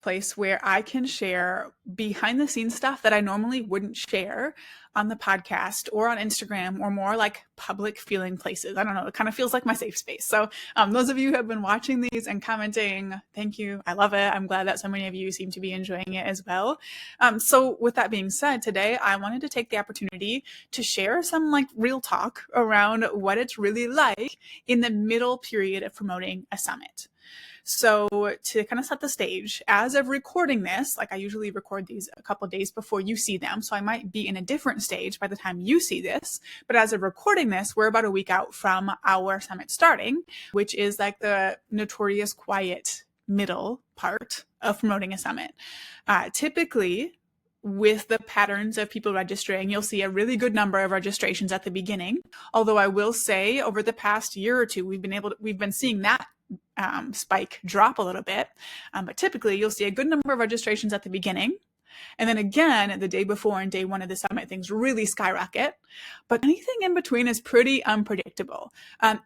place where I can share behind the scenes stuff that I normally wouldn't share on the podcast or on Instagram or more like public feeling places. I don't know. It kind of feels like my safe space. So those of you who have been watching these and commenting, thank you. I love it. I'm glad that so many of you seem to be enjoying it as well. So with that being said, today I wanted to take the opportunity to share some like real talk around what it's really like in the middle period of promoting a summit. So to kind of set the stage, as of recording this, like I usually record these a couple of days before you see them, so I might be in a different stage by the time you see this, but as of recording this, we're about a week out from our summit starting, which is like the notorious quiet middle part of promoting a summit. Typically, with the patterns of people registering, you'll see a really good number of registrations at the beginning. Although I will say over the past year or two, we've been seeing that spike drop a little bit. But typically you'll see a good number of registrations at the beginning. And then again, the day before and day one of the summit, things really skyrocket. But anything in between is pretty unpredictable.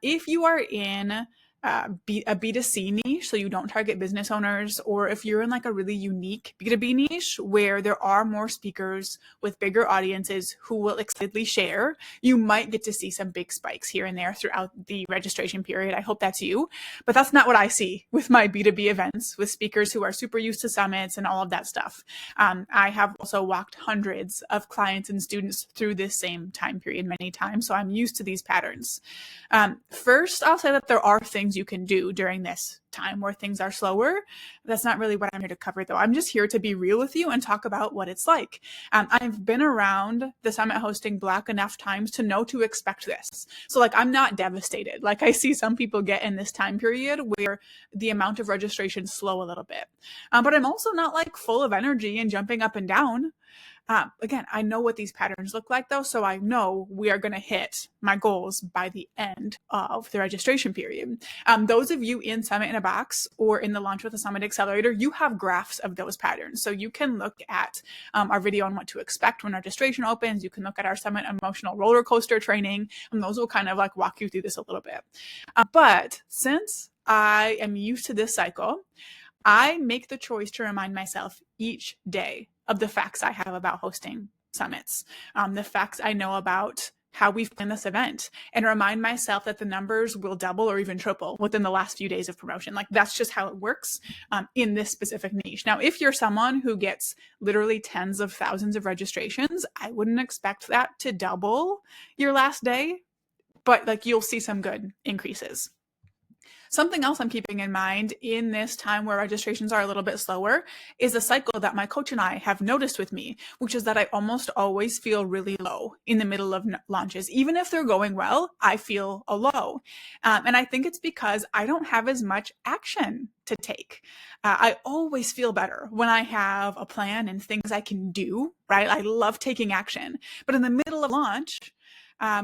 If you are in a B2C niche, so you don't target business owners, or if you're in like a really unique B2B niche where there are more speakers with bigger audiences who will excitedly share, you might get to see some big spikes here and there throughout the registration period. I hope that's you, but that's not what I see with my B2B events with speakers who are super used to summits and all of that stuff. I have also walked hundreds of clients and students through this same time period many times, so I'm used to these patterns. First, I'll say that there are things you can do during this time where things are slower. That's not really what I'm here to cover, though. I'm just here to be real with you and talk about what it's like. I've been around the summit hosting block enough times to know to expect this. So like, I'm not devastated. Like I see some people get in this time period where the amount of registration slow a little bit. But I'm also not like full of energy and jumping up and down. Again, I know what these patterns look like though, so I know we are going to hit my goals by the end of the registration period. Those of you in Summit in a Box or in the Launch with a Summit Accelerator, you have graphs of those patterns. So you can look at our video on what to expect when registration opens. You can look at our Summit Emotional Roller Coaster training, and those will kind of like walk you through this a little bit. But since I am used to this cycle, I make the choice to remind myself each day of the facts I have about hosting summits, the facts I know about how we've planned this event, and remind myself that the numbers will double or even triple within the last few days of promotion. Like that's just how it works in this specific niche. Now, if you're someone who gets literally tens of thousands of registrations, I wouldn't expect that to double your last day, but like you'll see some good increases. Something else I'm keeping in mind in this time where registrations are a little bit slower is a cycle that my coach and I have noticed with me, which is that I almost always feel really low in the middle of launches. Even if they're going well, I feel a low. And I think it's because I don't have as much action to take. I always feel better when I have a plan and things I can do, right? I love taking action. But in the middle of launch,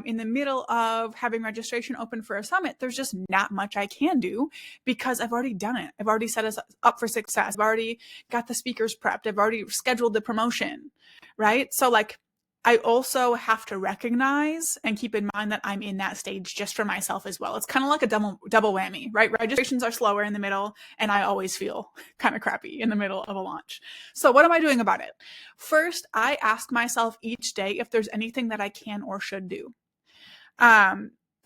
in the middle of having registration open for a summit, there's just not much I can do because I've already done it. I've already set us up for success. I've already got the speakers prepped. I've already scheduled the promotion, right? So like, I also have to recognize and keep in mind that I'm in that stage just for myself as well. It's kind of like a double whammy, right? Registrations are slower in the middle, and I always feel kind of crappy in the middle of a launch. So what am I doing about it? First, I ask myself each day if there's anything that I can or should do.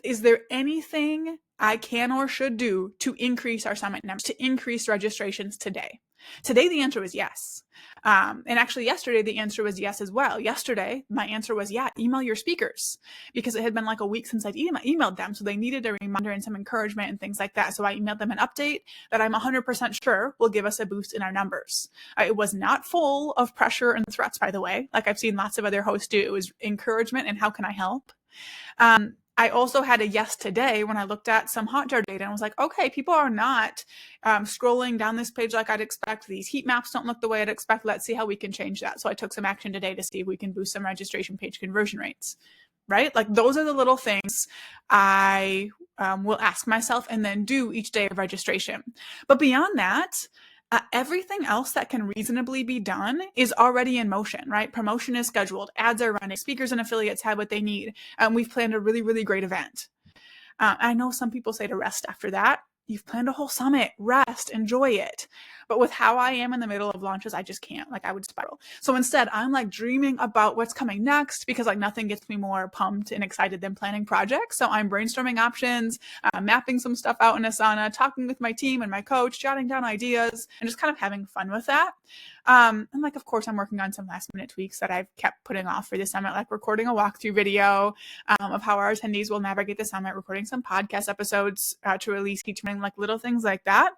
Is there anything I can or should do to increase our summit numbers, to increase registrations today? Today, the answer was yes. And actually yesterday, the answer was yes as well. Yesterday, my answer was, yeah, email your speakers, because it had been like a week since I'd emailed them. So they needed a reminder and some encouragement and things like that. So I emailed them an update that I'm 100% sure will give us a boost in our numbers. It was not full of pressure and threats, by the way, like I've seen lots of other hosts do. It was encouragement and how can I help? I also had a yes today when I looked at some Hotjar data and was like, okay, people are not scrolling down this page like I'd expect. These heat maps don't look the way I'd expect. Let's see how we can change that. So I took some action today to see if we can boost some registration page conversion rates, right? Like those are the little things I will ask myself and then do each day of registration. But beyond that, everything else that can reasonably be done is already in motion, right? Promotion is scheduled, ads are running, speakers and affiliates have what they need. We've planned a really, really great event. I know some people say to rest after that. You've planned a whole summit, rest, enjoy it. But with how I am in the middle of launches, I just can't. Like, I would spiral. So instead, I'm like dreaming about what's coming next, because like nothing gets me more pumped and excited than planning projects. So I'm brainstorming options, mapping some stuff out in Asana, talking with my team and my coach, jotting down ideas, and just kind of having fun with that. And like, of course, I'm working on some last minute tweaks that I've kept putting off for the summit, like recording a walkthrough video of how our attendees will navigate the summit, recording some podcast episodes to release each morning, like little things like that.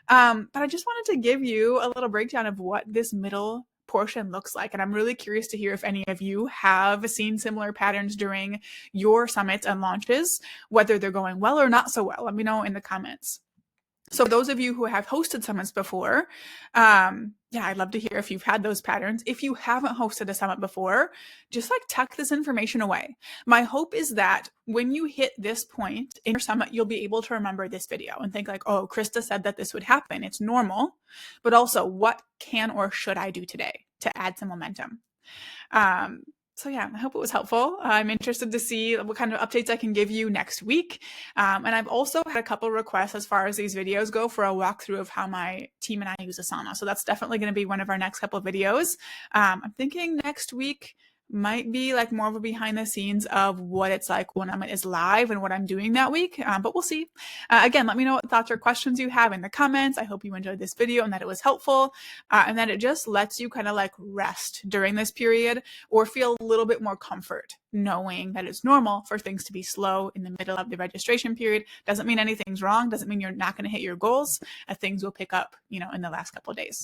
But I just wanted to give you a little breakdown of what this middle portion looks like. And I'm really curious to hear if any of you have seen similar patterns during your summits and launches, whether they're going well or not so well. Let me know in the comments. So those of you who have hosted summits before, I'd love to hear if you've had those patterns. If you haven't hosted a summit before, just like tuck this information away. My hope is that when you hit this point in your summit, you'll be able to remember this video and think like, oh, Krista said that this would happen. It's normal, but also what can or should I do today to add some momentum? So yeah, I hope it was helpful. I'm interested to see what kind of updates I can give you next week. And I've also had a couple requests as far as these videos go for a walkthrough of how my team and I use Asana. So that's definitely going to be one of our next couple of videos. I'm thinking next week might be like more of a behind the scenes of what it's like when I'm is live and what I'm doing that week. But we'll see. Again, let me know what thoughts or questions you have in the comments. I hope you enjoyed this video and that it was helpful, and that it just lets you kind of like rest during this period or feel a little bit more comfort knowing that it's normal for things to be slow in the middle of the registration period. Doesn't mean anything's wrong. Doesn't mean you're not going to hit your goals. Things will pick up, in the last couple of days.